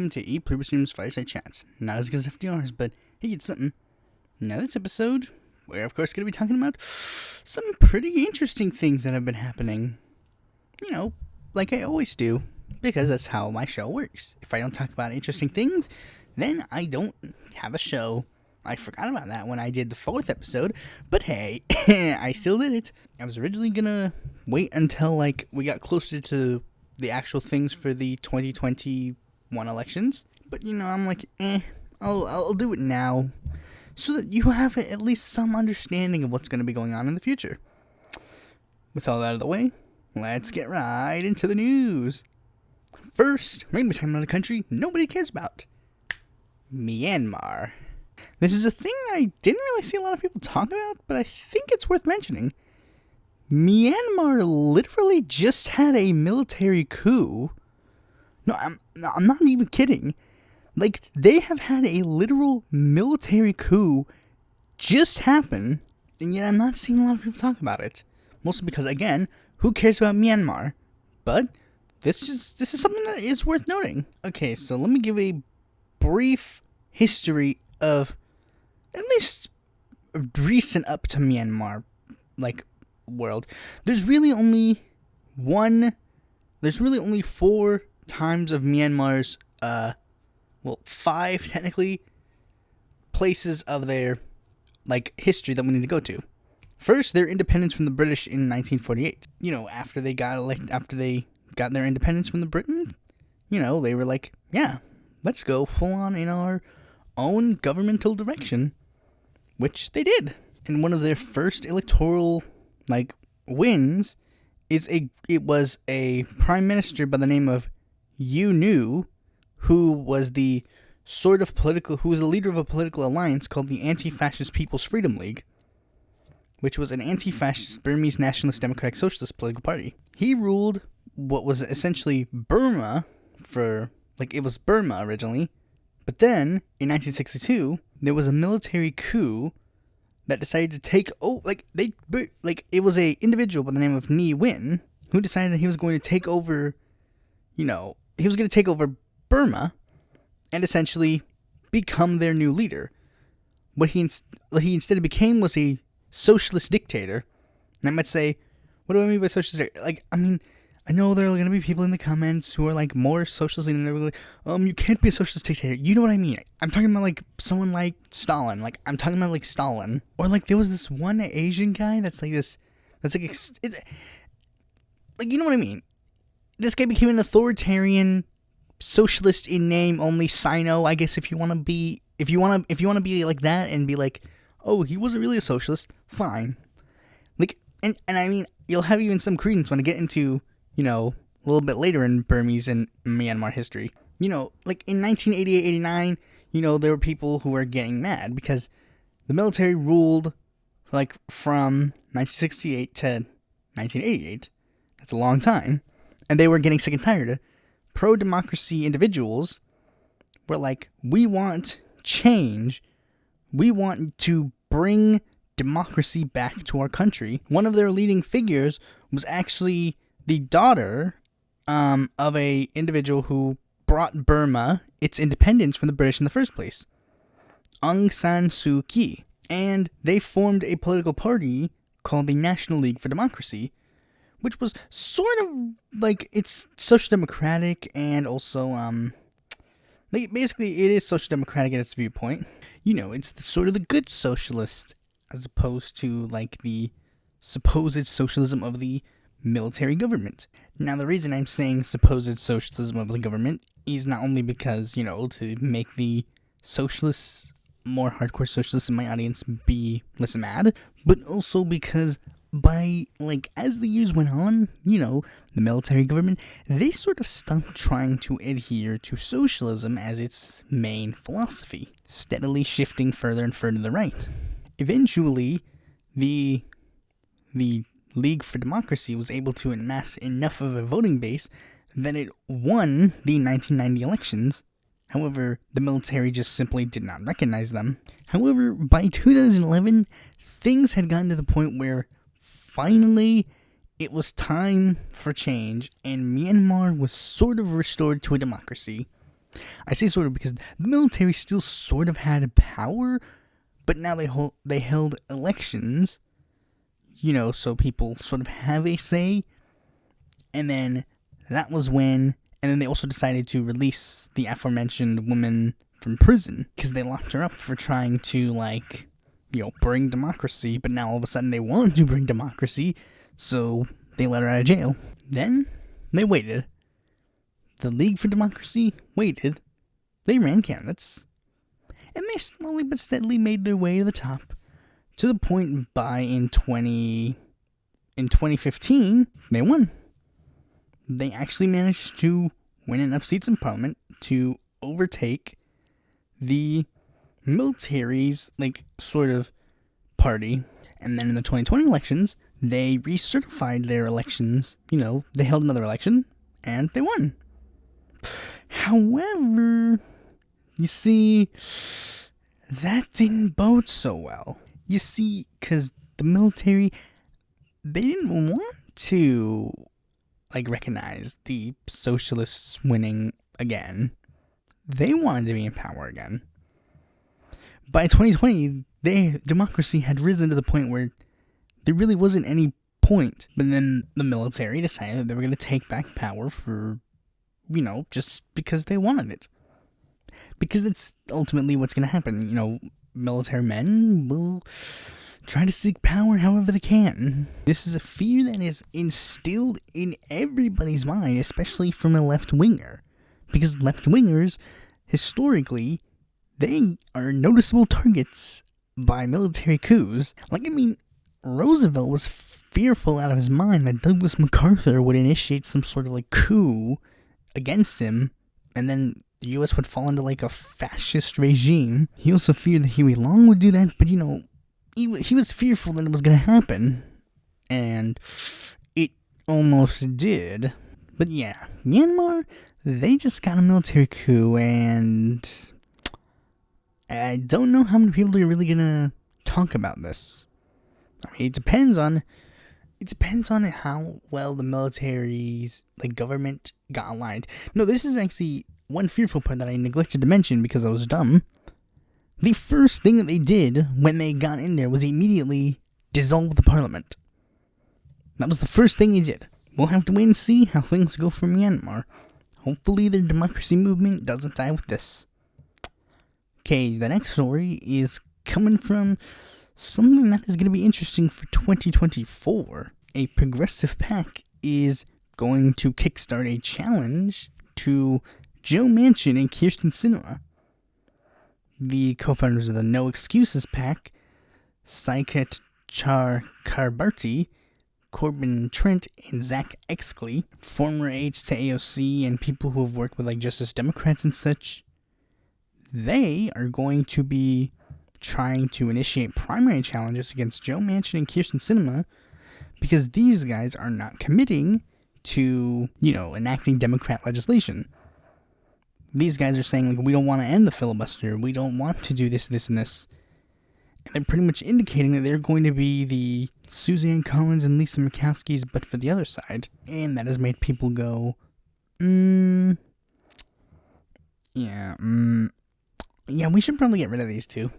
welcome to Pluribus Unum's Fireside Chats. Not as good as FDR's, but hey, it's something. Now this episode, we're of course going to be talking about some pretty interesting things that have been happening. You know, like I always do, because that's how my show works. If I don't talk about interesting things, then I don't have a show. I forgot about that when I did the 4th episode, but hey, I still did it. I was originally gonna wait until, we got closer to the actual things for the 2021 elections, but, I'm like, I'll do it now, so that you have at least some understanding of what's gonna be going on in the future. With all that out of the way, let's get right into the news. First, we're gonna be talking about a country nobody cares about. Myanmar. This is a thing that I didn't really see a lot of people talk about, but I think it's worth mentioning. Myanmar literally just had a military coup. No, I'm not even kidding. They have had a literal military coup just happen, and yet I'm not seeing a lot of people talk about it. Mostly because, again, who cares about Myanmar? But this is something that is worth noting. Okay, so let me give a brief history of at least recent up to Myanmar, world. There's really only 4 times of Myanmar's, 5 technically, places of their, history that we need to go to. First, their independence from the British in 1948. After they got their independence from the Britain, they were like, yeah, let's go full on in our own governmental direction, which they did. And one of their first electoral wins was a prime minister by the name of U Nu, who was the leader of a political alliance called the Anti-Fascist People's Freedom League, which was an anti-fascist Burmese nationalist democratic socialist political party. He ruled what was essentially Burma it was Burma originally, but then in 1962 there was a military coup that decided to take it was a individual by the name of Ne Win who decided that he was going to take over, Burma and essentially become their new leader. What he instead became was a socialist dictator. And I might say, what do I mean by socialist dictator? I know there are going to be people in the comments who are more socialist and they're like, you can't be a socialist dictator. You know what I mean? I'm talking about someone like Stalin. I'm talking about Stalin. Or there was this one Asian guy you know what I mean? This guy became an authoritarian socialist in name only, Sino. I guess if you want to be like that and be like, oh, he wasn't really a socialist, fine. And I mean, you'll have even some credence when I get into, a little bit later in Burmese and Myanmar history. In 1988-89, there were people who were getting mad because the military ruled, from 1968 to 1988. That's a long time. And they were getting sick and tired of pro-democracy individuals were like, we want change. We want to bring democracy back to our country. One of their leading figures was actually the daughter of a individual who brought Burma its independence from the British in the first place, Aung San Suu Kyi. And they formed a political party called the National League for Democracy, which was sort of it's social democratic and also basically it is social democratic at its viewpoint. It's sort of the good socialist as opposed to the supposed socialism of the military government. Now, the reason I'm saying supposed socialism of the government is not only because, to make the socialists, more hardcore socialists in my audience be less mad, but also because as the years went on, the military government, they sort of stopped trying to adhere to socialism as its main philosophy, steadily shifting further and further to the right. Eventually, the League for Democracy was able to amass enough of a voting base that it won the 1990 elections. However, the military just simply did not recognize them. However, by 2011, things had gotten to the point where finally it was time for change, and Myanmar was sort of restored to a democracy. I say sort of because the military still sort of had power, but now they held elections, so people sort of have a say. And then that was when, and then they also decided to release the aforementioned woman from prison because they locked her up for trying to, bring democracy. But now all of a sudden they want to bring democracy, so they let her out of jail. Then they waited. The League for Democracy waited. They ran candidates. And they slowly but steadily made their way to the top. To the point in 2015, they won. They actually managed to win enough seats in Parliament to overtake the military's, sort of party. And then in the 2020 elections, they recertified their elections. They held another election, and they won. However, you see, that didn't bode so well. You see, because the military, they didn't want to, recognize the socialists winning again. They wanted to be in power again. By 2020, democracy had risen to the point where there really wasn't any point. But then the military decided that they were going to take back power for, just because they wanted it. Because that's ultimately what's going to happen. Military men will try to seek power however they can. This is a fear that is instilled in everybody's mind, especially from a left-winger. Because left-wingers, historically, they are noticeable targets by military coups. Roosevelt was fearful out of his mind that Douglas MacArthur would initiate some sort of coup against him, and then the U.S. would fall into a fascist regime. He also feared that Huey Long would do that, but he was fearful that it was going to happen, and it almost did. But yeah, Myanmar, they just got a military coup, and I don't know how many people are really going to talk about this. It depends on how well the military's government got aligned. No, this is actually one fearful part that I neglected to mention because I was dumb. The first thing that they did when they got in there was immediately dissolve the parliament. That was the first thing they did. We'll have to wait and see how things go for Myanmar. Hopefully their democracy movement doesn't die with this. Okay, the next story is coming from something that is going to be interesting for 2024. A progressive PAC is going to kickstart a challenge to Joe Manchin and Kyrsten Sinema. The co-founders of the No Excuses PAC, Saikat Chakrabarti, Corbin Trent, and Zach Exley, former aides to AOC and people who have worked with Justice Democrats and such, they are going to be trying to initiate primary challenges against Joe Manchin and Kyrsten Sinema because these guys are not committing to, enacting Democrat legislation. These guys are saying, we don't want to end the filibuster. We don't want to do this, this, and this. And they're pretty much indicating that they're going to be the Suzanne Collins and Lisa Murkowski's, but for the other side. And that has made people go, yeah, we should probably get rid of these two.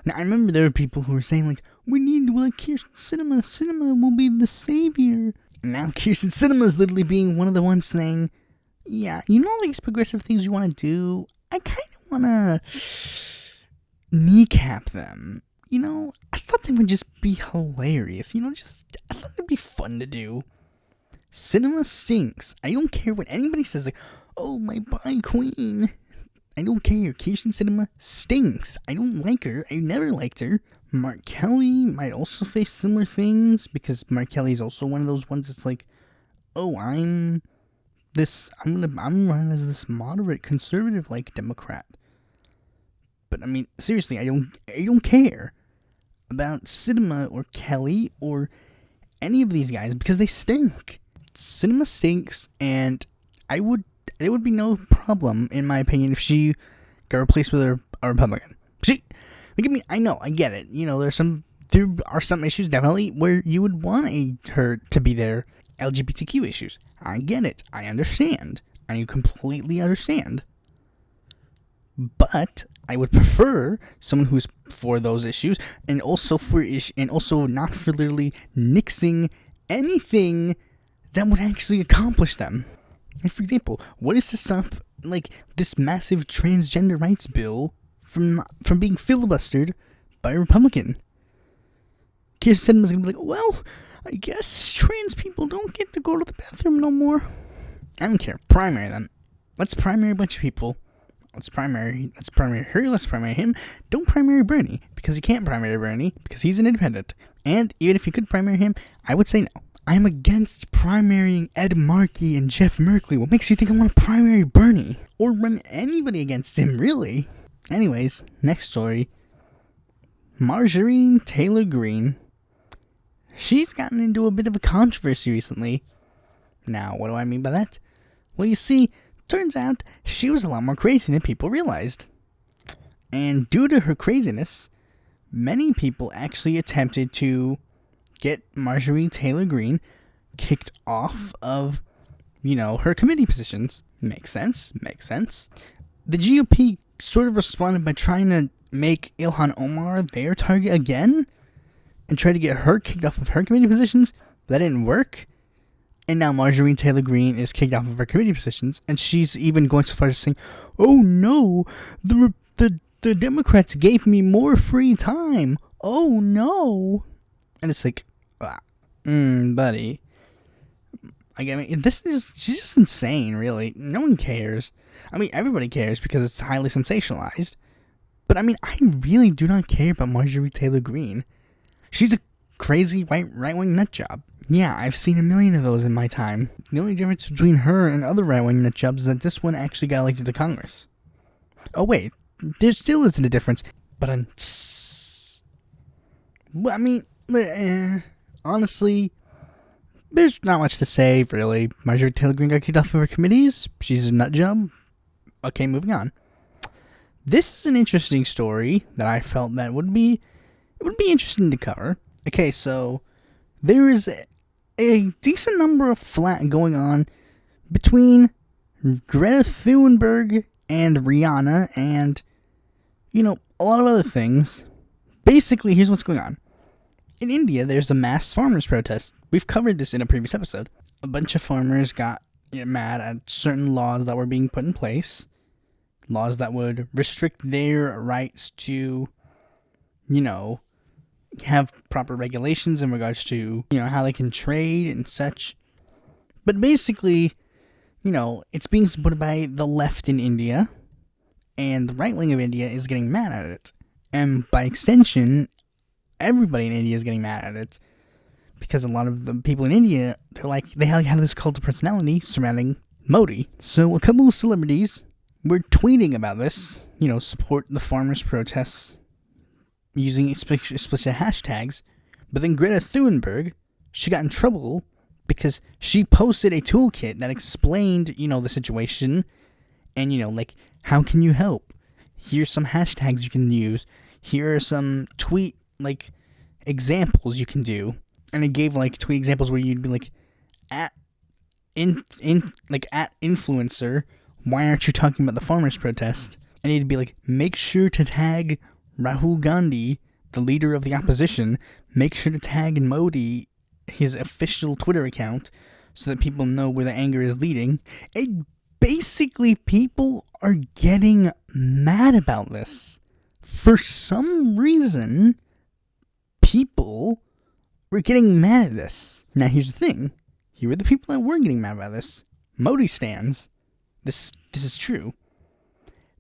Now, I remember there were people who were saying, we need to elect Kyrsten Sinema. Sinema will be the savior. And now Kyrsten Sinema is literally being one of the ones saying, yeah, these progressive things you want to do, I kind of want to kneecap them. I thought they would just be hilarious. I thought it'd be fun to do. Cinema stinks. I don't care what anybody says, oh, my bi queen. I don't care. Kyrsten Sinema stinks. I don't like her. I never liked her. Mark Kelly might also face similar things because Mark Kelly is also one of those ones that's I'm running as this moderate conservative Democrat. But seriously, I don't care about Sinema or Kelly or any of these guys because they stink. Sinema stinks, and there would be no problem, in my opinion, if she got replaced with a Republican. I know, I get it. There are some issues definitely where you would want her to be there. LGBTQ issues. I get it. I understand. and you completely understand. But I would prefer someone who's for those issues, and also not for literally nixing anything that would actually accomplish them. Like, for example, what is to stop this massive transgender rights bill from being filibustered by a Republican? Kirsten was gonna be like, well, I guess trans people don't get to go to the bathroom no more. I don't care. Primary them. Let's primary a bunch of people. Let's primary her, let's primary him. Don't primary Bernie, because you can't primary Bernie, because he's an independent. And even if you could primary him, I would say no. I'm against primarying Ed Markey and Jeff Merkley. What makes you think I want to primary Bernie? Or run anybody against him, really? Anyways, next story. Marjorie Taylor Greene. She's gotten into a bit of a controversy recently. Now, what do I mean by that? Well, you see, turns out she was a lot more crazy than people realized. And due to her craziness, many people actually attempted to get Marjorie Taylor Greene kicked off of, her committee positions. Makes sense. The GOP sort of responded by trying to make Ilhan Omar their target again and try to get her kicked off of her committee positions. That didn't work. And now Marjorie Taylor Greene is kicked off of her committee positions, and she's even going so far as saying, "Oh no, the Democrats gave me more free time. Oh no." And it's like, buddy. She's just insane, really. No one cares. I mean, everybody cares because it's highly sensationalized. But I really do not care about Marjorie Taylor Greene. She's a crazy right-wing nutjob. Yeah, I've seen a million of those in my time. The only difference between her and other right-wing nutjobs is that this one actually got elected to Congress. Oh wait, there still isn't a difference. But honestly, there's not much to say, really. Marjorie Taylor Greene got kicked off of her committees. She's a nutjob. Okay, moving on. This is an interesting story that I felt that would be interesting to cover. Okay, so there is a decent number of flat going on between Greta Thunberg and Rihanna and, a lot of other things. Basically, here's what's going on. In India, there's a mass farmers protest. We've covered this in a previous episode. A bunch of farmers got mad at certain laws that were being put in place. Laws that would restrict their rights to, have proper regulations in regards to, how they can trade and such. But basically, it's being supported by the left in India, and the right wing of India is getting mad at it. And by extension, everybody in India is getting mad at it, because a lot of the people in India, they have this cult of personality surrounding Modi. So a couple of celebrities were tweeting about this, support the farmers' protests, using explicit hashtags. But then Greta Thunberg, she got in trouble because she posted a toolkit that explained, the situation and, how can you help? Here's some hashtags you can use. Here are some tweet, examples you can do. And it gave, tweet examples where you'd be at influencer, why aren't you talking about the farmers' protest? And you'd be make sure to tag Rahul Gandhi, the leader of the opposition. Make sure to tag Modi, his official Twitter account, so that people know where the anger is leading. And basically, people are getting mad about this. For some reason, people were getting mad at this. Now, here's the thing. Here are the people that were getting mad about this. Modi stans. This is true.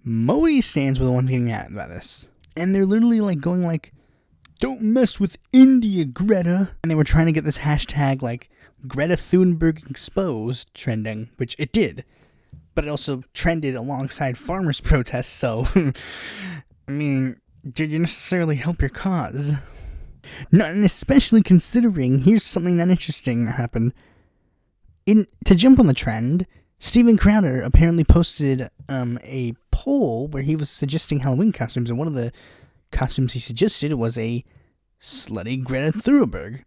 Modi stans were the ones getting mad about this. And they're literally going don't mess with India, Greta. And they were trying to get this hashtag Greta Thunberg exposed trending, which it did. But it also trended alongside farmers' protests, so did you necessarily help your cause? Not, and especially considering, here's something that interesting that happened. To jump on the trend, Steven Crowder apparently posted a poll where he was suggesting Halloween costumes, and one of the costumes he suggested was a slutty Greta Thunberg.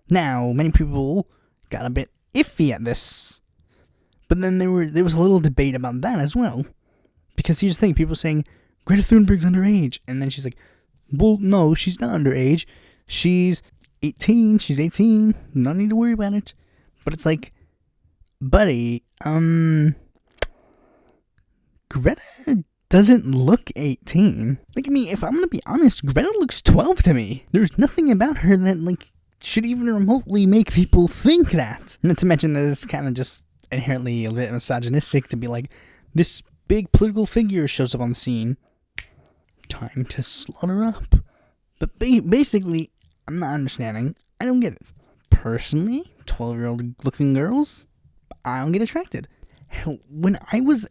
Now, many people got a bit iffy at this, But then there was a little debate about that as well. Because here's the thing, people saying, Greta Thunberg's underage. And then she's like, well, no, she's not underage. She's 18. She's 18. No need to worry about it. But it's like, buddy, Greta doesn't look 18. Like, I mean, if I'm gonna be honest, Greta looks 12 to me. There's nothing about her that, like, should even remotely make people think that. Not to mention that it's kind of just inherently a bit misogynistic to be like, this big political figure shows up on the scene. Time to slaughter up. But basically, I'm not understanding. I don't get it. Personally, 12-year-old looking girls, I don't get attracted. Hell, when I was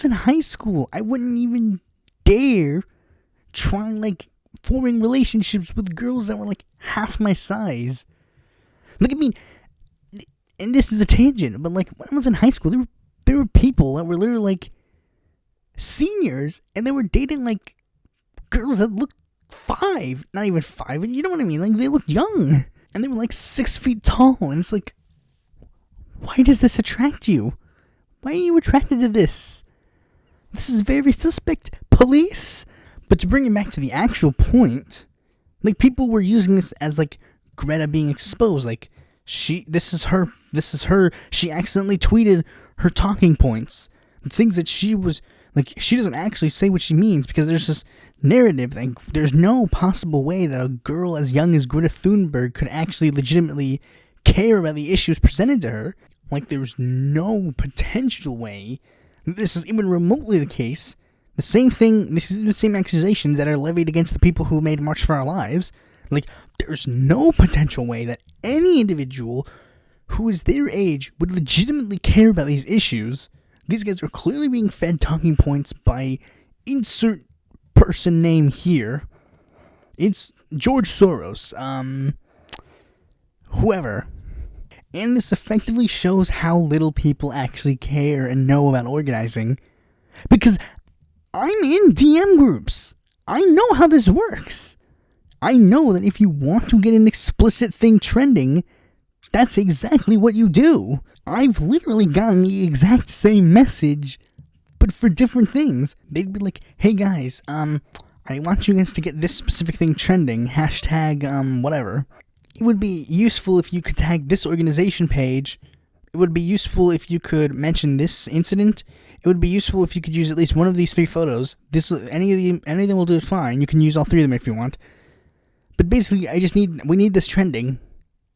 in high school, I wouldn't even dare try, like, forming relationships with girls that were, like, half my size. Like, I mean, and this is a tangent, but, like, when I was in high school, there were people that were literally, like, seniors, and they were dating, like, girls that looked 5, not even 5, you know what I mean? Like, they looked young, and they were, like, 6 feet tall, and it's like, why does this attract you? Why are you attracted to this? This is very suspect, police. But to bring it back to the actual point, like, people were using this as, like, Greta being exposed. Like, this is her. She accidentally tweeted her talking points. The things that she was, like, she doesn't actually say what she means because there's this narrative that there's no possible way that a girl as young as Greta Thunberg could actually legitimately care about the issues presented to her. Like, there's no potential way that this is even remotely the case. The same thing, this is the same accusations that are levied against the people who made March for Our Lives. Like, there's no potential way that any individual who is their age would legitimately care about these issues. These guys are clearly being fed talking points by insert person name here. It's George Soros, whoever. And this effectively shows how little people actually care and know about organizing. Because I'm in DM groups. I know how this works. I know that if you want to get an explicit thing trending, that's exactly what you do. I've literally gotten the exact same message, but for different things. They'd be like, hey guys, I want you guys to get this specific thing trending, hashtag, whatever. It would be useful if you could tag this organization page. It would be useful if you could mention this incident. It would be useful if you could use at least one of these 3 photos. Any of them will do it fine. You can use all 3 of them if you want. But basically, we need this trending.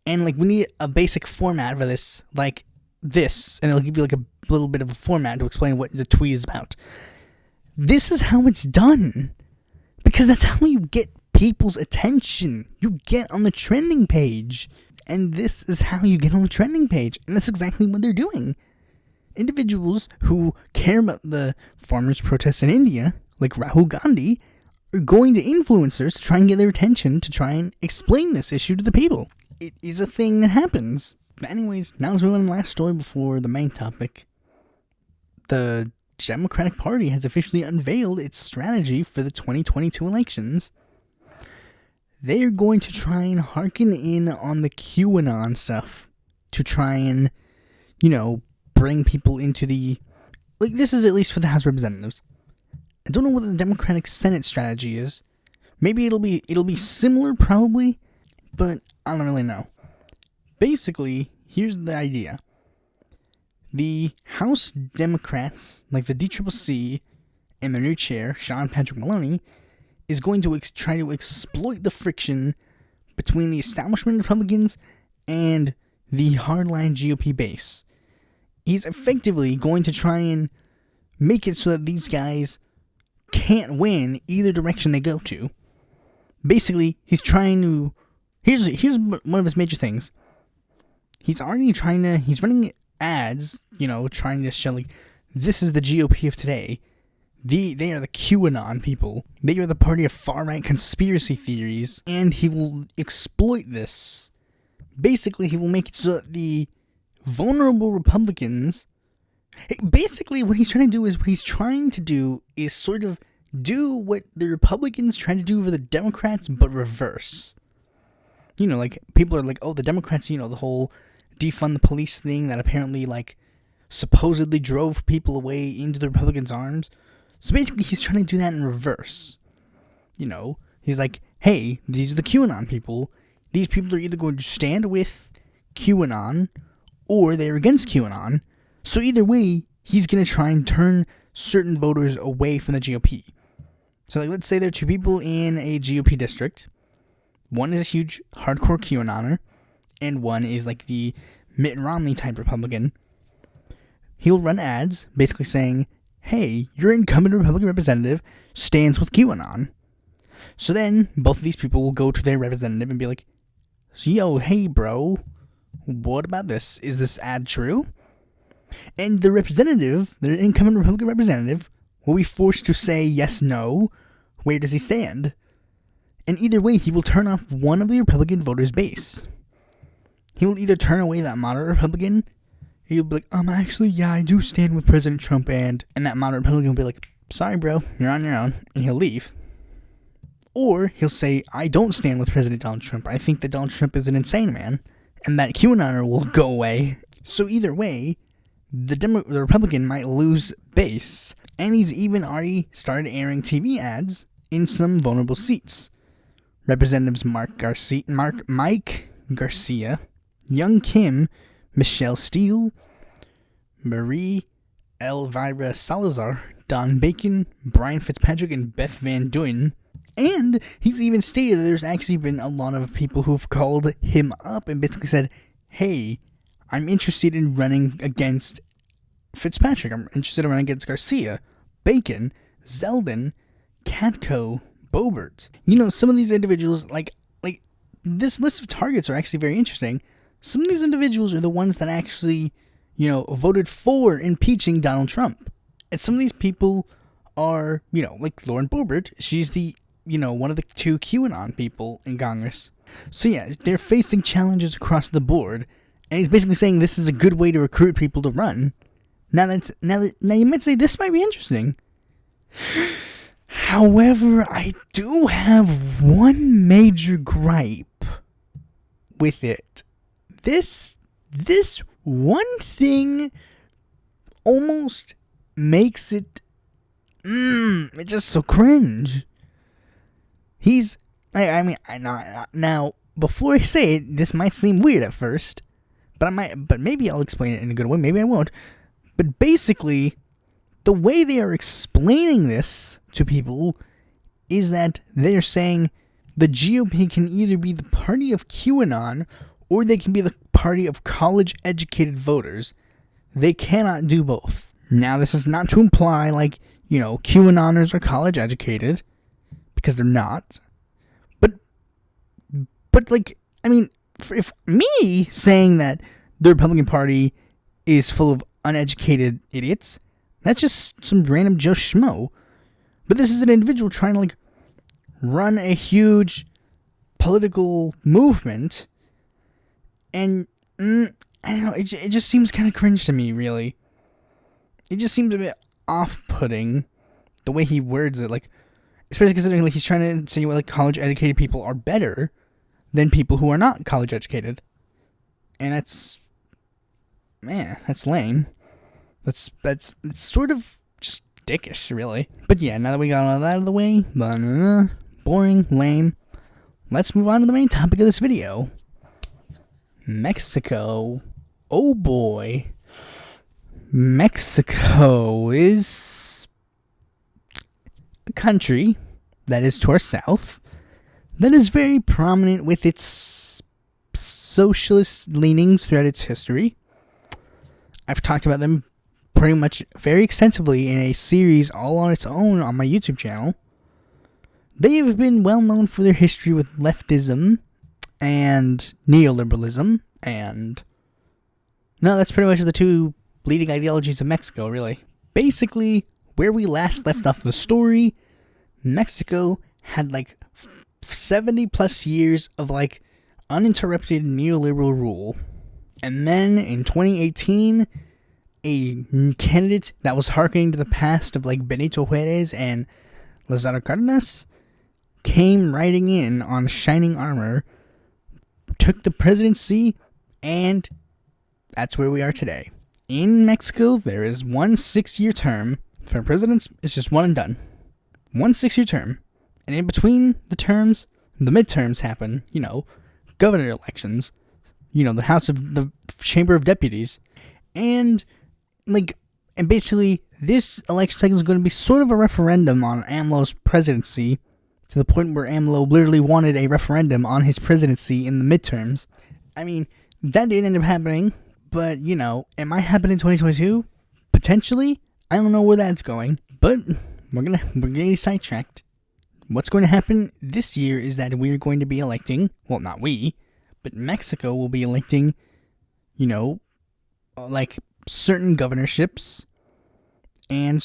And, like, we need a basic format for this, like this. And it'll give you, like, a little bit of a format to explain what the tweet is about. This is how it's done. Because that's how you get people's attention. You get on the trending page. And this is how you get on the trending page. And that's exactly what they're doing. Individuals who care about the farmers' protests in India, like Rahul Gandhi, are going to influencers to try and get their attention to try and explain this issue to the people. It is a thing that happens. But anyways, now let's move on to the last story before the main topic. The Democratic Party has officially unveiled its strategy for the 2022 elections. They are going to try and hearken in on the QAnon stuff to try and, bring people into the... Like, this is at least for the House of Representatives. I don't know what the Democratic Senate strategy is. Maybe it'll be similar, probably, but I don't really know. Basically, here's the idea. The House Democrats, like the DCCC, and their new chair, Sean Patrick Maloney, is going to try to exploit the friction between the establishment Republicans and the hardline GOP base. He's effectively going to try and make it so that these guys can't win either direction they go to. Basically, he's trying to... Here's one of his major things. He's running ads, trying to show, like, this is the GOP of today. They are the QAnon people. They are the party of far-right conspiracy theories, and he will exploit this. Basically, he will make it so that the vulnerable Republicans... Basically, what he's trying to do is sort of do what the Republicans tried to do for the Democrats, but reverse. Like, people are like, oh, the Democrats, the whole defund the police thing that apparently, like, supposedly drove people away into the Republicans' arms. So basically, he's trying to do that in reverse. He's like, hey, these are the QAnon people. These people are either going to stand with QAnon or they're against QAnon. So either way, he's going to try and turn certain voters away from the GOP. So let's say there are two people in a GOP district. One is a huge hardcore QAnoner, and one is like the Mitt Romney type Republican. He'll run ads basically saying, hey, your incumbent Republican representative stands with QAnon. So then both of these people will go to their representative and be like, yo, hey, bro, what about this? Is this ad true? And the representative, the incumbent Republican representative, will be forced to say yes, no. Where does he stand? And either way, he will turn off one of the Republican voters' base. He will either turn away that moderate Republican. He'll be like, actually, yeah, I do stand with President Trump, and that moderate Republican will be like, sorry, bro, you're on your own, and he'll leave. Or he'll say, I don't stand with President Donald Trump. I think that Donald Trump is an insane man, and that QAnoner will go away. So either way, the Republican might lose base, and he's even already started airing TV ads in some vulnerable seats. Representatives Mike Garcia, Young Kim, Michelle Steele, Marie Elvira Salazar, Don Bacon, Brian Fitzpatrick, and Beth Van Duyn. And he's even stated that there's actually been a lot of people who've called him up and basically said, hey, I'm interested in running against Fitzpatrick. I'm interested in running against Garcia, Bacon, Zeldin, Katko, Boebert. Some of these individuals, like this list of targets are actually very interesting. Some of these individuals are the ones that actually, voted for impeaching Donald Trump. And some of these people are, like Lauren Boebert. She's the, one of the two QAnon people in Congress. So yeah, they're facing challenges across the board. And he's basically saying this is a good way to recruit people to run. Now you might say this might be interesting. However, I do have one major gripe with it. This one thing almost makes it it's just so cringe. Now before I say it, this might seem weird at first, but maybe I'll explain it in a good way, maybe I won't. But basically, the way they are explaining this to people is that they're saying the GOP can either be the party of QAnon or they can be the party of college-educated voters. They cannot do both. Now, this is not to imply, QAnoners are college-educated, because they're not. But if me saying that the Republican Party is full of uneducated idiots, that's just some random Joe Schmo. But this is an individual trying to, run a huge political movement, and I don't know, it just seems kind of cringe to me, really. It just seems a bit off-putting, the way he words it, especially considering, he's trying to say, college-educated people are better than people who are not college-educated. And that's lame. That's sort of just dickish, really. But yeah, now that we got all that out of the way, boring, lame, let's move on to the main topic of this video. Mexico. Oh boy. Mexico is a country that is to our south, that is very prominent with its socialist leanings throughout its history. I've talked about them pretty much very extensively in a series all on its own on my YouTube channel. They have been well known for their history with leftism and neoliberalism, and that's pretty much the two leading ideologies of Mexico, really. Basically, where we last left off the story, Mexico had 70 plus years of uninterrupted neoliberal rule. And then in 2018, a candidate that was hearkening to the past of Benito Juarez and Lázaro Cárdenas came riding in on shining armor, took the presidency, and that's where we are today. in Mexico, there is one 6-year term. For presidents, it's just one and done. 1 6-year term. And in between the terms, the midterms happen, governor elections, the Chamber of Deputies. And basically, this election cycle is going to be sort of a referendum on AMLO's presidency, to the point where AMLO literally wanted a referendum on his presidency in the midterms. I mean, that didn't end up happening, but, it might happen in 2022. Potentially. I don't know where that's going, but we're getting sidetracked. What's going to happen this year is that we're going to be electing, well, not we, but Mexico will be electing, certain governorships and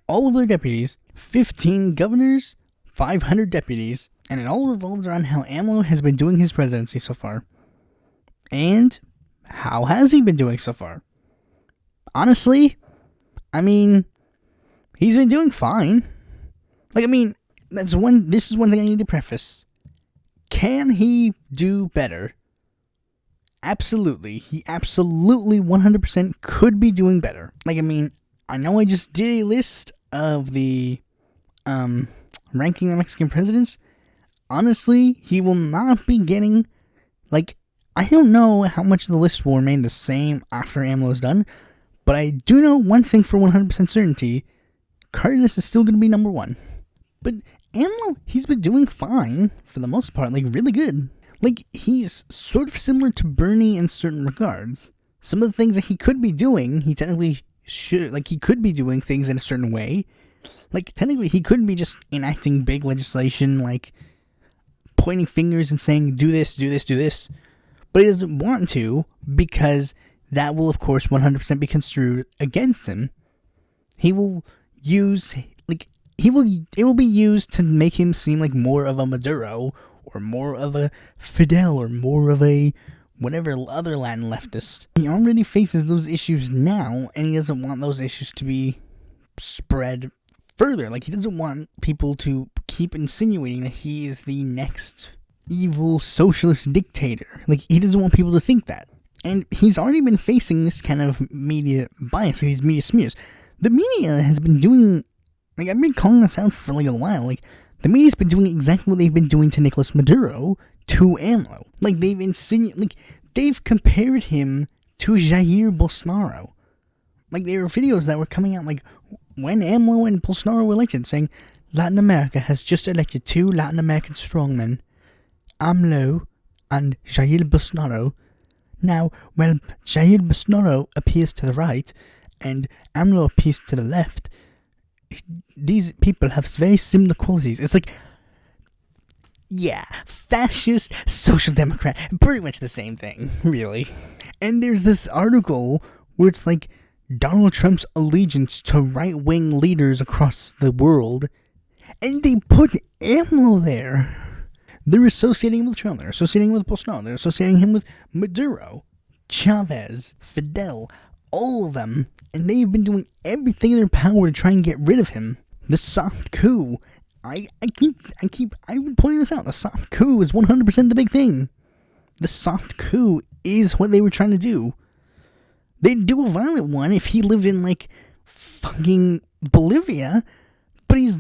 all of their deputies, 15 governors, 500 deputies, and it all revolves around how AMLO has been doing his presidency so far. And how has he been doing so far? Honestly, he's been doing fine. This is one thing I need to preface. Can he do better? Absolutely. He absolutely 100% could be doing better. I know I just did a list of the ranking of Mexican presidents. Honestly, he will not be getting, I don't know how much the list will remain the same after AMLO is done, but I do know one thing for 100% certainty. Cardenas is still going to be number 1. But AMLO, he's been doing fine, for the most part, really good. He's sort of similar to Bernie in certain regards. Some of the things that he could be doing, he technically should, he could be doing things in a certain way. Technically, he couldn't be just enacting big legislation, pointing fingers and saying, do this, do this, do this. But he doesn't want to, because that will, of course, 100% be construed against him. He will use, it will be used to make him seem like more of a Maduro, or more of a Fidel, or more of a whatever other Latin leftist. He already faces those issues now, and he doesn't want those issues to be spread further. He doesn't want people to keep insinuating that he is the next evil socialist dictator. He doesn't want people to think that. And he's already been facing this kind of media bias, these media smears. The media has been doing, I've been calling this out for a while. The media's been doing exactly what they've been doing to Nicolas Maduro, to AMLO. They've compared him to Jair Bolsonaro. There were videos that were coming out, when AMLO and Bolsonaro were elected, saying, Latin America has just elected 2 Latin American strongmen, AMLO and Jair Bolsonaro. Now, while Jair Bolsonaro appears to the right, and AMLO appears to the left, these people have very similar qualities. It's yeah, fascist, social democrat, pretty much the same thing, really. And there's this article where it's Donald Trump's allegiance to right-wing leaders across the world, and they put AMLO there. They're associating him with Trump, they're associating him with Bolsonaro, they're associating him with Maduro, Chavez, Fidel, all of them, and they've been doing everything in their power to try and get rid of him. The soft coup. I've been pointing this out. The soft coup is 100% the big thing. The soft coup is what they were trying to do. They'd do a violent one if he lived in, fucking Bolivia, but he's,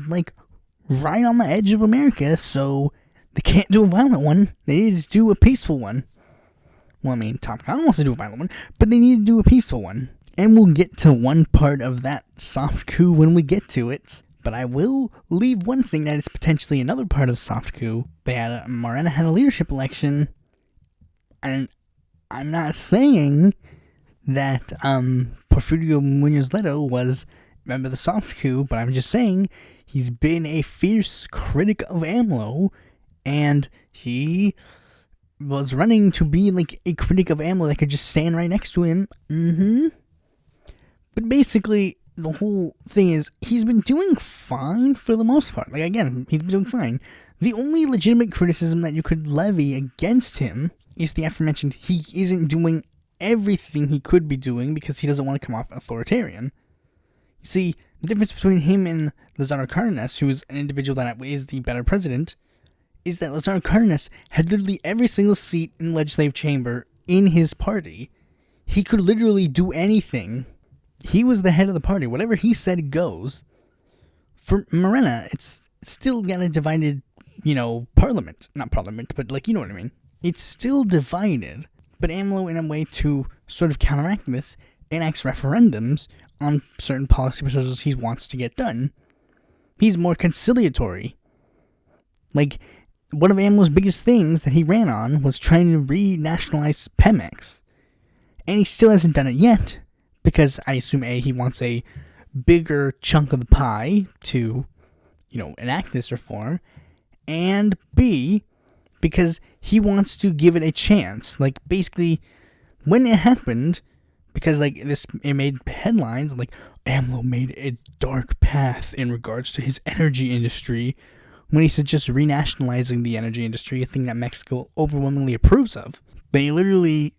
right on the edge of America, so they can't do a violent one. They need to do a peaceful one. Well, Top Gun wants to do a violent one, but they need to do a peaceful one. And we'll get to one part of that soft coup when we get to it. But I will leave one thing that is potentially another part of soft coup. Morena had a leadership election, and I'm not saying that Porfirio Muñoz Ledo was a member of the soft coup, but I'm just saying he's been a fierce critic of AMLO, and he was running to be a critic of AMLO that could just stand right next to him. But basically, the whole thing is, he's been doing fine for the most part. Again, he's been doing fine. The only legitimate criticism that you could levy against him is the aforementioned he isn't doing everything he could be doing because he doesn't want to come off authoritarian. You see, the difference between him and Lázaro Cárdenas, who is an individual that is the better president, is that Lázaro Cárdenas had literally every single seat in the legislative chamber in his party. he could literally do anything. He was the head of the party. Whatever he said goes. For Morena, it's still got a divided, parliament. Not parliament, but you know what I mean. It's still divided. But AMLO, in a way to sort of counteract this, enacts referendums on certain policy proposals he wants to get done. He's more conciliatory. One of AMLO's biggest things that he ran on was trying to re-nationalize Pemex. And he still hasn't done it yet, because I assume A, he wants a bigger chunk of the pie to, enact this reform, and B, because he wants to give it a chance. Basically, when it happened, because, it made headlines, AMLO made a dark path in regards to his energy industry, when he suggests renationalizing the energy industry, a thing that Mexico overwhelmingly approves of. They literally,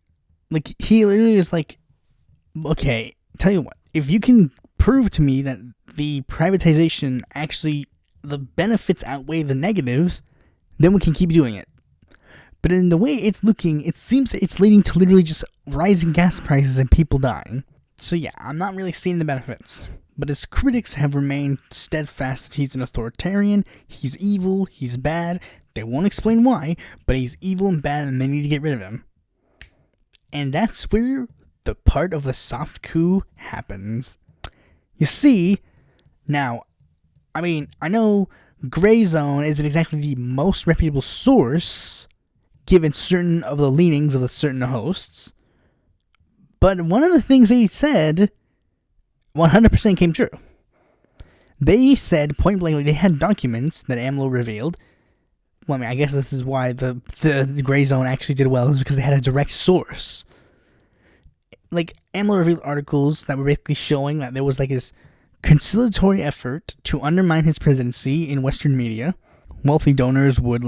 he literally is okay, tell you what, if you can prove to me that the privatization actually, the benefits outweigh the negatives, then we can keep doing it. But in the way it's looking, it seems that it's leading to literally just rising gas prices and people dying. So yeah, I'm not really seeing the benefits. But his critics have remained steadfast that he's an authoritarian, he's evil, he's bad. They won't explain why, but he's evil and bad and they need to get rid of him. And that's where the part of the soft coup happens. You see, now, I know Gray Zone isn't exactly the most reputable source, given certain of the leanings of the certain hosts, but one of the things they said 100% came true. They said point blankly they had documents that AMLO revealed. Well, I guess this is why the Gray Zone actually did well, is because they had a direct source. AMLO revealed articles that were basically showing that there was this conciliatory effort to undermine his presidency in Western media. Wealthy donors would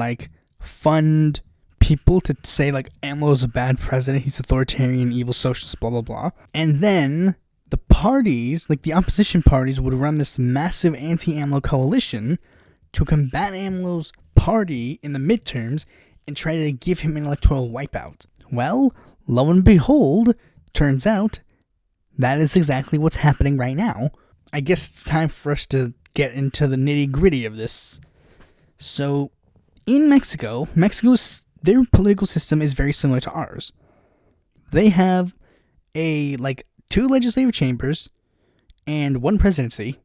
fund people to say AMLO's a bad president, he's authoritarian, evil socialist, blah blah blah. And then the parties, the opposition parties, would run this massive anti-AMLO coalition to combat AMLO's party in the midterms and try to give him an electoral wipeout. Well, lo and behold, turns out that is exactly what's happening right now. I guess it's time for us to get into the nitty-gritty of this. So, in Mexico's their political system is very similar to ours. They have a, 2 legislative chambers and 1 presidency.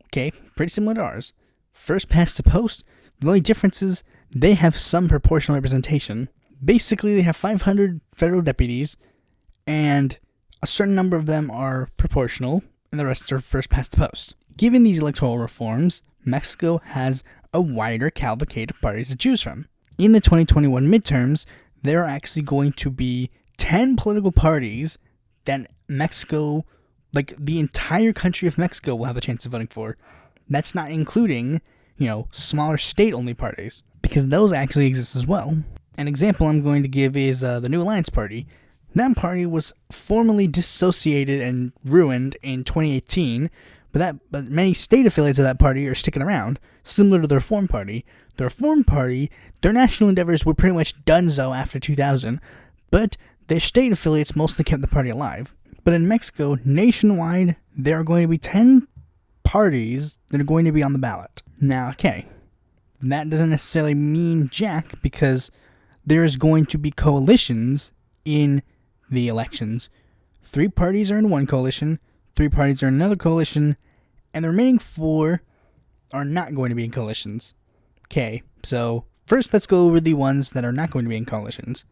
Okay, pretty similar to ours. First past the post. The only difference is they have some proportional representation. Basically, they have 500 federal deputies, and a certain number of them are proportional, and the rest are first past the post. Given these electoral reforms, Mexico has a wider cavalcade of parties to choose from. In the 2021 midterms, there are actually going to be 10 political parties that Mexico, the entire country of Mexico, will have a chance of voting for. That's not including, smaller state-only parties, because those actually exist as well. An example I'm going to give is the New Alliance Party. That party was formally dissociated and ruined in 2018, but many state affiliates of that party are sticking around, similar to the Reform Party. The Reform Party, their national endeavors were pretty much donezo after 2000, but their state affiliates mostly kept the party alive. But in Mexico, nationwide, there are going to be 10 parties that are going to be on the ballot. Now, okay, that doesn't necessarily mean jack, because there's going to be coalitions in the elections. 3 parties are in one coalition, 3 parties are in another coalition, and the remaining 4 are not going to be in coalitions. Okay, so first let's go over the ones that are not going to be in coalitions.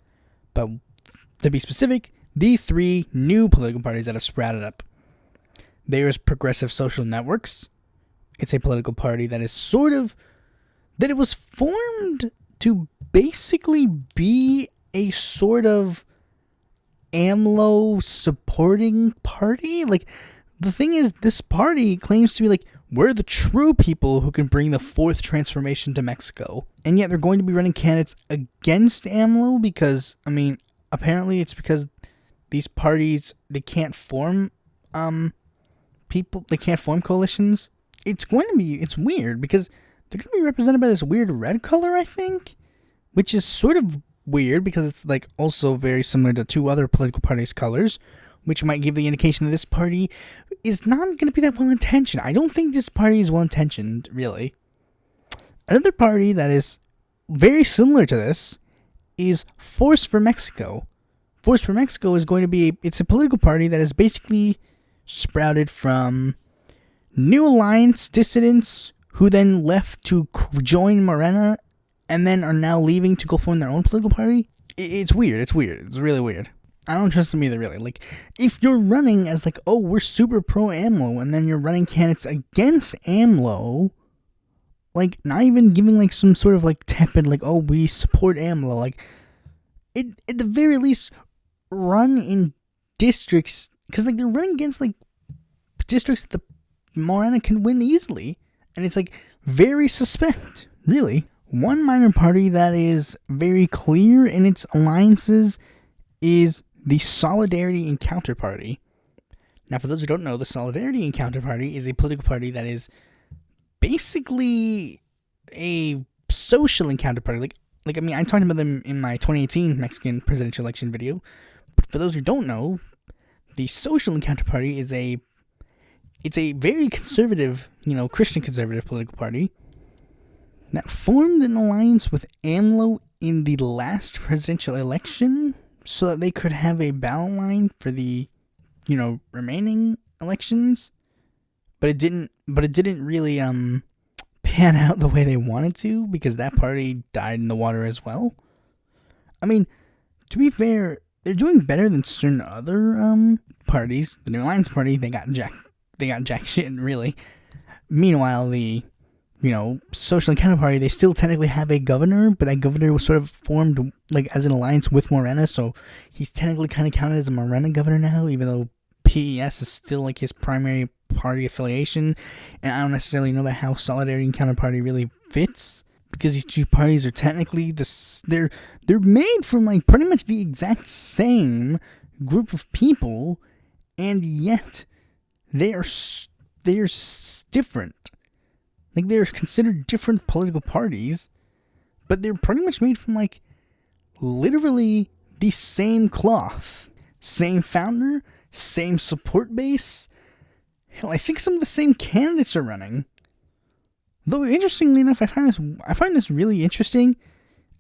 But to be specific, the 3 new political parties that have sprouted up. There is Progressive Social Networks. It's a political party that is that it was formed to basically be a sort of AMLO supporting party. The thing is, this party claims to be we're the true people who can bring the 4th transformation to Mexico. And yet they're going to be running candidates against AMLO because, apparently it's because these parties, they can't form, they can't form coalitions. It's weird because they're going to be represented by this weird red color, I think, which is sort of weird because it's like also very similar to two other political parties' colors, which might give the indication that this party is not going to be that well intentioned. I don't think this party is well intentioned, really. Another party that is very similar to this is Force for Mexico. Force for Mexico is going to be, it's a political party that is basically sprouted from New Alliance dissidents who then left to join Morena and then are now leaving to go form their own political party. It's weird. It's really weird. I don't trust them either, really. Like, if you're running as like, oh, we're super pro AMLO, and then you're running candidates against AMLO, like, not even giving like some sort of like tepid, like, oh, we support AMLO. Like, at the very least, run in districts, because like they're running against like districts that the Morena can win easily, and it's like very suspect, really. One minor party that is very clear in its alliances is the Solidarity Encounter Party. Now, for those who don't know, the Solidarity Encounter Party is a political party that is basically a social encounter party. Like I mean, I talked about them in my 2018 Mexican presidential election video. But for those who don't know, the Social Encounter Party is a very conservative, Christian conservative political party that formed an alliance with AMLO in the last presidential election so that they could have a ballot line for the, remaining elections. But it didn't really pan out the way they wanted to, because that party died in the water as well. I mean, to be fair, they're doing better than certain other parties. The New Alliance Party, they got jack shit, really. Meanwhile, the Social Encounter Party, they still technically have a governor, but that governor was sort of formed like as an alliance with Morena, so he's technically kind of counted as a Morena governor now, even though PES is still like his primary party affiliation. And I don't necessarily know that how Solidarity Encounter Party really fits, because these two parties are technically they're made from like pretty much the exact same group of people, and yet they are different. Like, they're considered different political parties, but they're pretty much made from like literally the same cloth, same founder, same support base. Hell, I think some of the same candidates are running. Though, interestingly enough, I find this really interesting.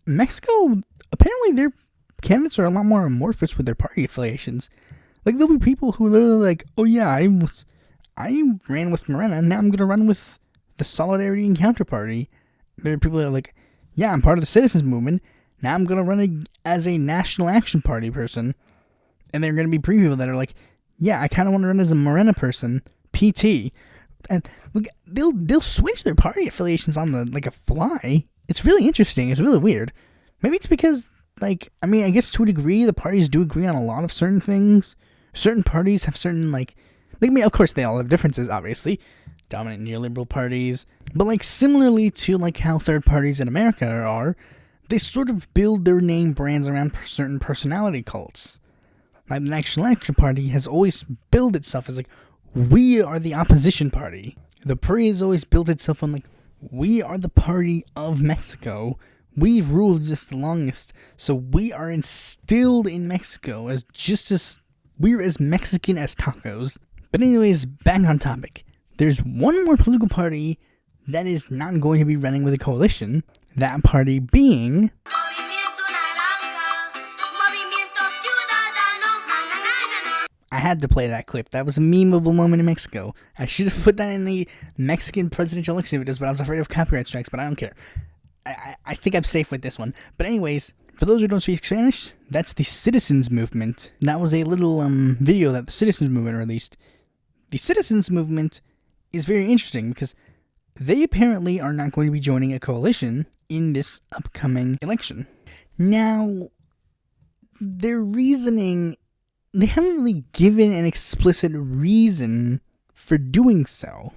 Mexico, apparently their candidates are a lot more amorphous with their party affiliations. Like, there'll be people who are literally like, oh yeah, I ran with Morena, now I'm gonna run with the Solidarity Encounter Party. There are people that are like, yeah, I'm part of the Citizens Movement, now I'm gonna run as a National Action Party person. And there are gonna be people that are like, yeah, I kinda wanna run as a Morena person, PT. And look, they'll switch their party affiliations on a fly. It's really interesting. It's really weird. Maybe it's because, I guess to a degree, the parties do agree on a lot of certain things. Certain parties have certain, of course they all have differences, obviously. Dominant neoliberal parties. But, similarly to, how third parties in America are, they sort of build their name brands around certain personality cults. The National Action Party has always built itself as, we are the opposition party. The party has always built itself on, we are the party of Mexico. We've ruled just the longest, so we are instilled in Mexico as we're as Mexican as tacos. But anyways, back on topic. There's one more political party that is not going to be running with a coalition. That party being I had to play that clip. That was a memeable moment in Mexico. I should have put that in the Mexican presidential election videos, but I was afraid of copyright strikes, but I don't care. I think I'm safe with this one. But anyways, for those who don't speak Spanish, that's the Citizens Movement. That was a little video that the Citizens Movement released. The Citizens Movement is very interesting because they apparently are not going to be joining a coalition in this upcoming election. Now, their reasoning, they haven't really given an explicit reason for doing so.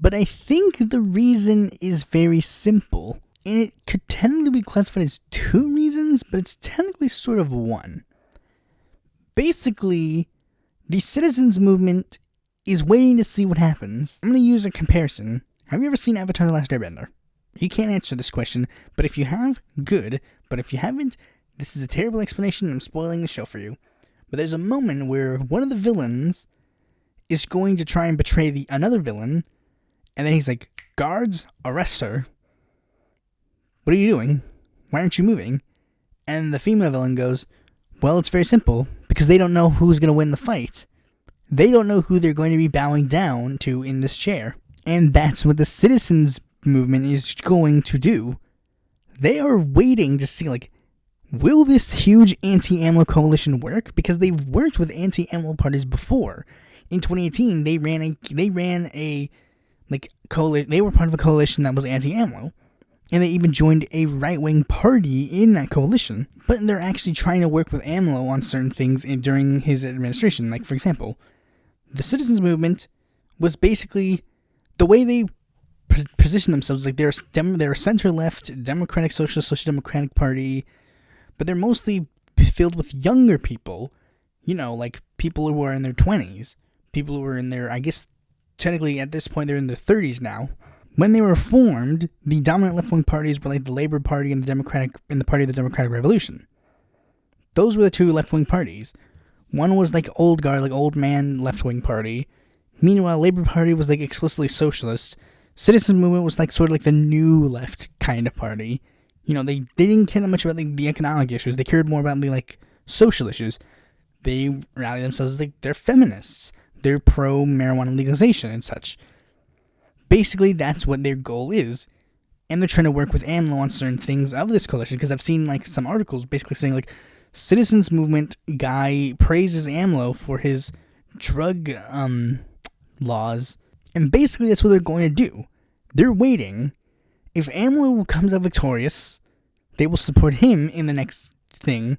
But I think the reason is very simple. And it could technically be classified as two reasons, but it's technically sort of one. Basically, the Citizens Movement is waiting to see what happens. I'm going to use a comparison. Have you ever seen Avatar: The Last Airbender? You can't answer this question, but if you have, good. But if you haven't, this is a terrible explanation and I'm spoiling the show for you. But there's a moment where one of the villains is going to try and betray another villain, and then he's like, guards, arrest her. What are you doing? Why aren't you moving? And the female villain goes, well, it's very simple, because they don't know who's going to win the fight. They don't know who they're going to be bowing down to in this chair. And that's what the citizens movement is going to do. They are waiting to see, like, will this huge anti-AMLO coalition work? Because they've worked with anti-AMLO parties before. In 2018, they were part of a coalition that was anti-AMLO. And they even joined a right-wing party in that coalition. But they're actually trying to work with AMLO on certain things during his administration. Like, for example, the citizens movement was basically the way they position themselves. Like, they're a center-left, democratic, socialist, social democratic party. But they're mostly filled with younger people. You know, like people who are in their 20s. People who are in their, I guess, technically at this point they're in their 30s now. When they were formed, the dominant left-wing parties were like the Labour Party and the Party of the Democratic Revolution. Those were the two left-wing parties. One was like old guard, like old man left-wing party. Meanwhile, Labour Party was like explicitly socialist. Citizens Movement was like sort of like the new left kind of party. You know, they didn't care that much about like the economic issues. They cared more about the like social issues. They rally themselves as like they're feminists. They're pro-marijuana legalization and such. Basically, that's what their goal is. And they're trying to work with AMLO on certain things of this coalition. Because I've seen like some articles basically saying like, Citizens Movement guy praises AMLO for his drug laws. And basically that's what they're going to do. They're waiting. If AMLO comes out victorious, they will support him in the next thing.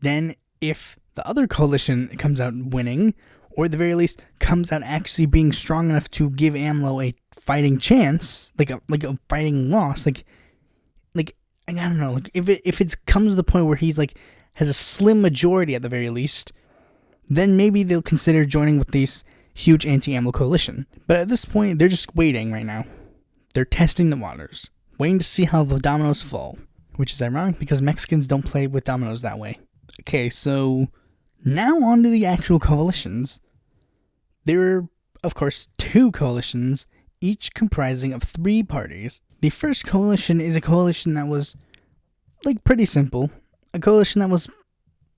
Then if the other coalition comes out winning, or at the very least comes out actually being strong enough to give AMLO a fighting chance, like a fighting loss, like I don't know, like if it comes to the point where he's like has a slim majority at the very least, then maybe they'll consider joining with this huge anti-AMLO coalition. But at this point, they're just waiting right now. They're testing the waters, waiting to see how the dominoes fall, which is ironic because Mexicans don't play with dominoes that way. Okay, so now on to the actual coalitions. There are, of course, two coalitions, each comprising of 3 parties. The first coalition is a coalition that was, like, pretty simple. A coalition that was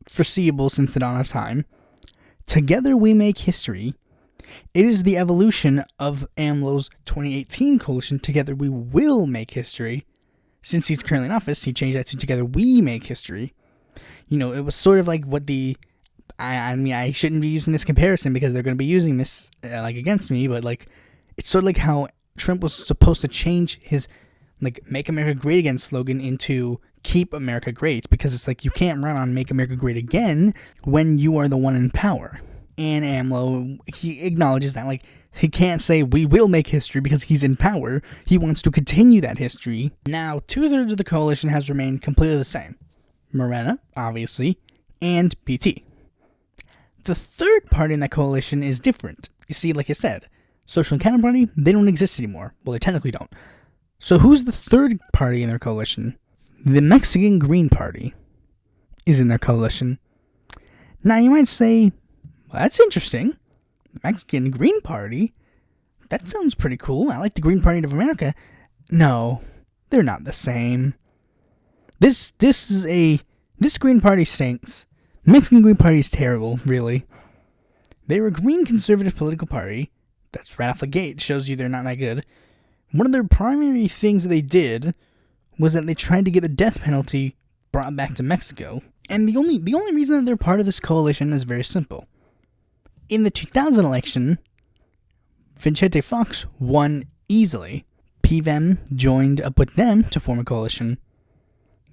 foreseeable since the dawn of time. Together We Make History. It is the evolution of AMLO's 2018 coalition, Together We Will Make History. Since he's currently in office, he changed that to Together We Make History. You know, it was sort of like what the... I mean, I shouldn't be using this comparison because they're going to be using this, against me, but, like, it's sort of like how Trump was supposed to change his, like, Make America Great Again slogan into Keep America Great, because it's like you can't run on Make America Great Again when you are the one in power. And AMLO, he acknowledges that, like, he can't say we will make history because he's in power. He wants to continue that history. Now, 2/3 of the coalition has remained completely the same. Morena, obviously, and PT. The third party in that coalition is different. You see, like I said, Social Encounter Party, they don't exist anymore. Well, they technically don't. So who's the third party in their coalition? The Mexican Green Party is in their coalition. Now, you might say, well, that's interesting. The Mexican Green Party? That sounds pretty cool. I like the Green Party of America. No, they're not the same. This Green Party stinks. The Mexican Green Party is terrible, really. They're a green conservative political party. That's right off the gate. Shows you they're not that good. One of their primary things that they did was that they tried to get the death penalty brought back to Mexico. And the only reason that they're part of this coalition is very simple. In the 2000 election, Vicente Fox won easily. PVM joined up with them to form a coalition.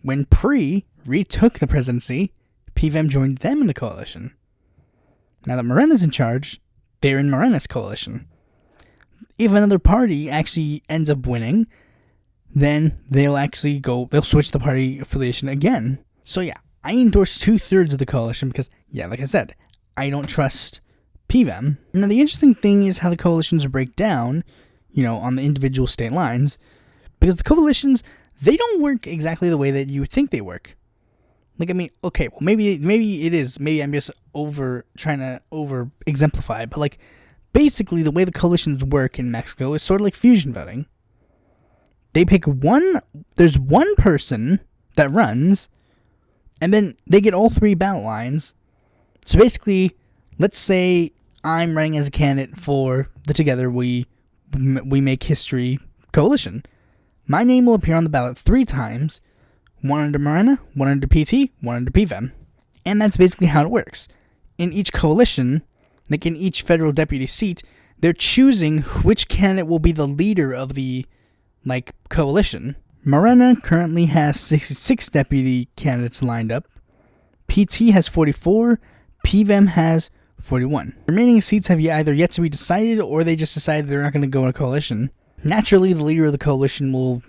When PRI retook the presidency, PVM joined them in the coalition. Now that Morena's in charge, they're in Morena's coalition. If another party actually ends up winning, then they'll switch the party affiliation again. So yeah, I endorse 2/3 of the coalition because, yeah, like I said, I don't trust PVM. Now the interesting thing is how the coalitions break down, on the individual state lines, Because the coalitions, they don't work exactly the way that you think they work. Like, I mean, okay, well, maybe it is. Maybe I'm just trying to over exemplify it. But, like, basically, the way the coalitions work in Mexico is sort of like fusion voting. They pick there's one person that runs, and then they get all 3 ballot lines. So basically, let's say I'm running as a candidate for the Together We Make History coalition. My name will appear on the ballot 3 times, one under Morena, one under PT, one under PVEM. And that's basically how it works. In each coalition, like in each federal deputy seat, they're choosing which candidate will be the leader of the, like, coalition. Morena currently has 66 deputy candidates lined up. PT has 44. PVEM has 41. The remaining seats have either yet to be decided, or they just decided they're not going to go in a coalition. Naturally, the leader of the coalition will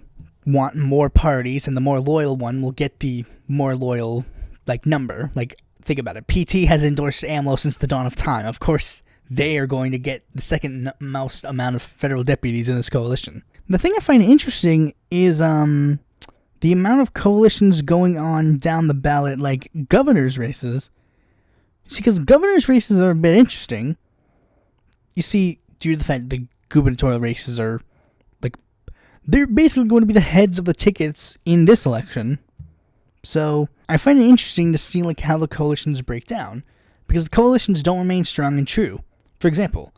want more parties, and the more loyal one will get the more loyal, like, number. Like, think about it. PT has endorsed AMLO since the dawn of time. Of course, they are going to get the second most amount of federal deputies in this coalition. The thing I find interesting is the amount of coalitions going on down the ballot, like governor's races. See, because governor's races are a bit interesting. You see, due to the fact that the gubernatorial races are, like, they're basically going to be the heads of the tickets in this election. So, I find it interesting to see, like, how the coalitions break down. Because the coalitions don't remain strong and true. For example,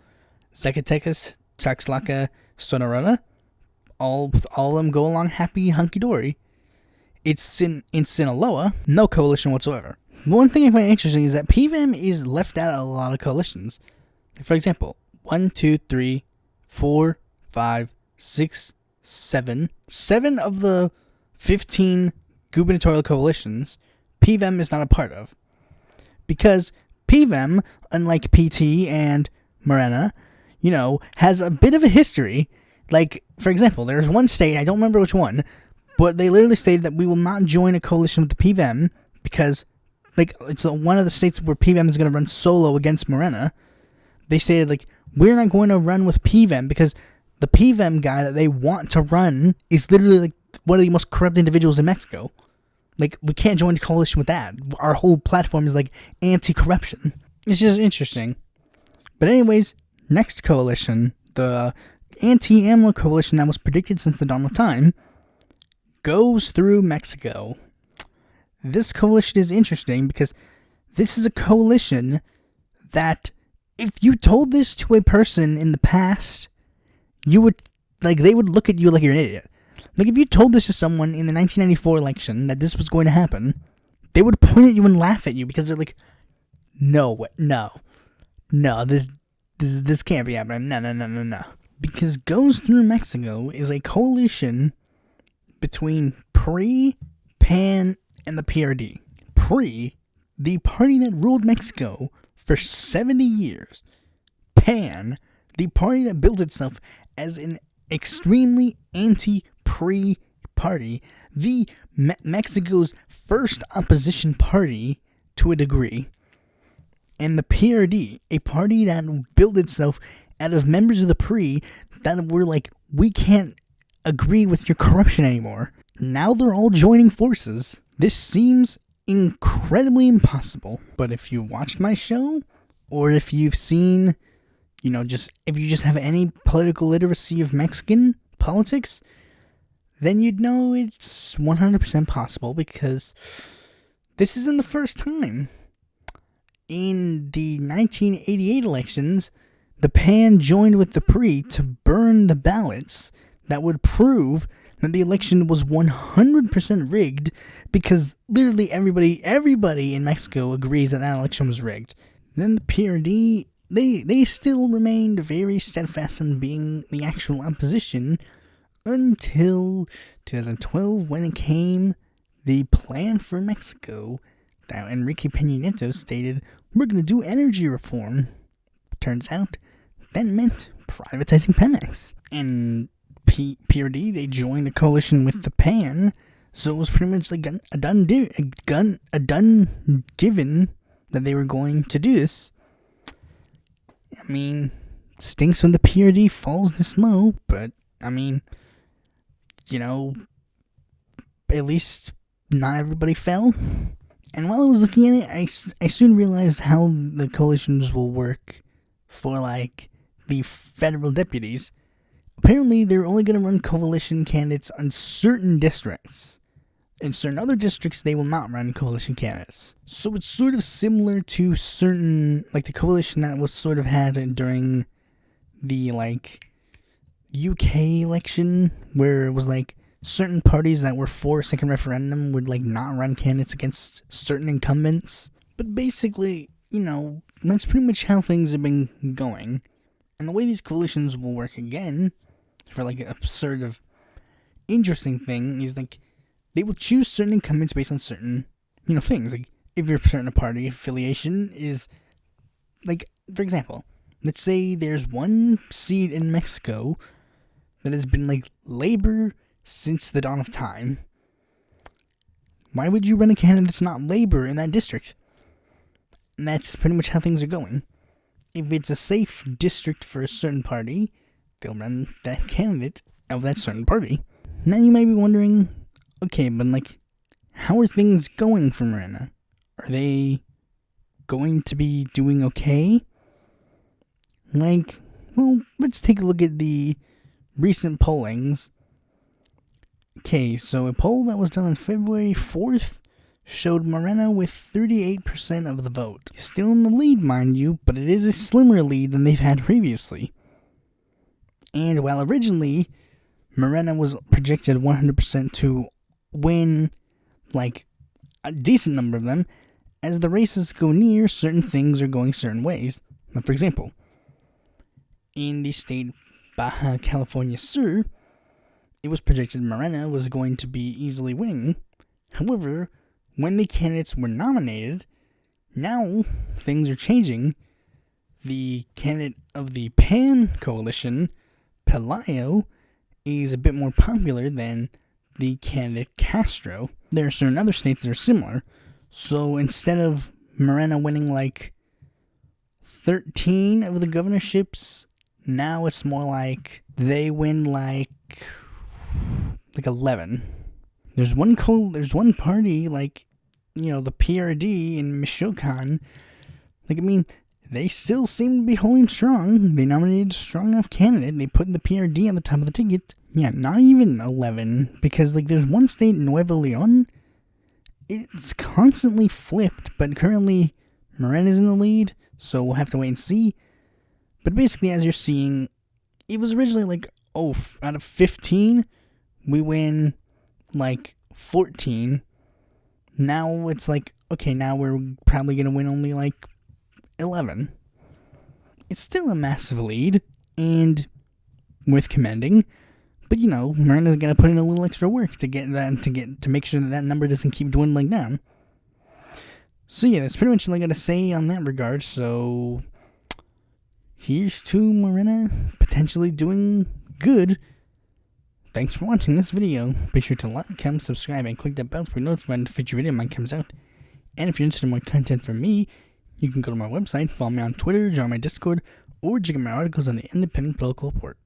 Zacatecas, Tlaxcala, Sonora, all of them go along happy, hunky-dory. It's in Sinaloa, no coalition whatsoever. One thing I find interesting is that PVEM is left out of a lot of coalitions. For example, 1, 2, 3, 4, 5, 6, 7. 7 of the 15 gubernatorial coalitions, PVEM is not a part of. Because PVEM, unlike PT and Morena, has a bit of a history. Like, for example, there's one state, I don't remember which one, but they literally stated that we will not join a coalition with the PVEM because, like, it's one of the states where PVEM is going to run solo against Morena. They stated, like, we're not going to run with PVEM because the PVEM guy that they want to run is literally, like, one of the most corrupt individuals in Mexico. Like, we can't join a coalition with that. Our whole platform is, like, anti-corruption. It's just interesting. But anyways, next coalition, the anti-AMLO coalition that was predicted since the dawn of time, goes through Mexico. This coalition is interesting because this is a coalition that, if you told this to a person in the past, you would, like, they would look at you like you're an idiot. Like, if you told this to someone in the 1994 election that this was going to happen, they would point at you and laugh at you because they're like, no, this can't be happening. No. Because Goes Through Mexico is a coalition between PRI, PAN, and the PRD. PRI, the party that ruled Mexico for 70 years. PAN, the party that built itself as an extremely anti-PRI party, the Mexico's first opposition party to a degree. And the PRD, a party that built itself out of members of the PRI that were like, we can't agree with your corruption anymore. Now they're all joining forces. This seems incredibly impossible. But if you watched my show, or if you've seen, if you just have any political literacy of Mexican politics, then you'd know it's 100% possible, because this isn't the first time. In the 1988 elections, the PAN joined with the PRI to burn the ballots that would prove that the election was 100% rigged, because literally everybody in Mexico agrees that that election was rigged. Then the PRD, they still remained very steadfast in being the actual opposition until 2012, when it came the plan for Mexico that Enrique Peña Nieto stated, we're going to do energy reform. Turns out that meant privatizing Pemex. And PRD, they joined a coalition with the PAN, so it was pretty much like a done given that they were going to do this. I mean, stinks when the PRD falls this low, but I mean, at least not everybody fell. And while I was looking at it, I soon realized how the coalitions will work for, like, the federal deputies. Apparently, they're only going to run coalition candidates on certain districts. In certain other districts, they will not run coalition candidates. So it's sort of similar to certain, like, the coalition that was sort of had during the, like, UK election, where it was, like, certain parties that were for a second referendum would, like, not run candidates against certain incumbents. But basically, that's pretty much how things have been going. And the way these coalitions will work again, for, like, an absurd of interesting thing, is, like, they will choose certain incumbents based on certain, things. Like, if your certain party affiliation is, like, for example, let's say there's one seat in Mexico that has been, like, Labor since the dawn of time. Why would you run a candidate that's not Labor in that district? And that's pretty much how things are going. If it's a safe district for a certain party, they'll run that candidate of that certain party. Now you might be wondering, okay, but, like, how are things going for Morena? Are they going to be doing okay? Like, well, let's take a look at the recent pollings. Okay, so a poll that was done on February 4th showed Morena with 38% of the vote. Still in the lead, mind you, but it is a slimmer lead than they've had previously. And while originally Morena was projected 100% to win, like, a decent number of them, as the races go near, certain things are going certain ways. Now, for example, in the state Baja California Sur, it was projected Morena was going to be easily winning. However, when the candidates were nominated, now things are changing. The candidate of the PAN coalition, Pelayo, is a bit more popular than the candidate Castro. There are certain other states that are similar. So instead of Morena winning like 13 of the governorships, now it's more like they win like 11. There's one party, like, the PRD in Michoacan. Like, I mean, they still seem to be holding strong. They nominated a strong enough candidate. They put the PRD on the top of the ticket. Yeah, not even 11. Because, like, there's one state, Nuevo Leon. It's constantly flipped. But currently, Morena's in the lead. So we'll have to wait and see. But basically, as you're seeing, it was originally like, out of 15, we win, like, 14. Now it's like, okay, now we're probably going to win only, like, 11. It's still a massive lead, and worth commending. But, Miranda's got to put in a little extra work to make sure that number doesn't keep dwindling down. So yeah, that's pretty much all I got to say on that regard. So here's to Morena potentially doing good. Thanks for watching this video. Be sure to like, comment, subscribe, and click that bell to be notified when a future video of mine comes out. And if you're interested in more content from me, you can go to my website, follow me on Twitter, join my Discord, or check out my articles on the Independent Political Report.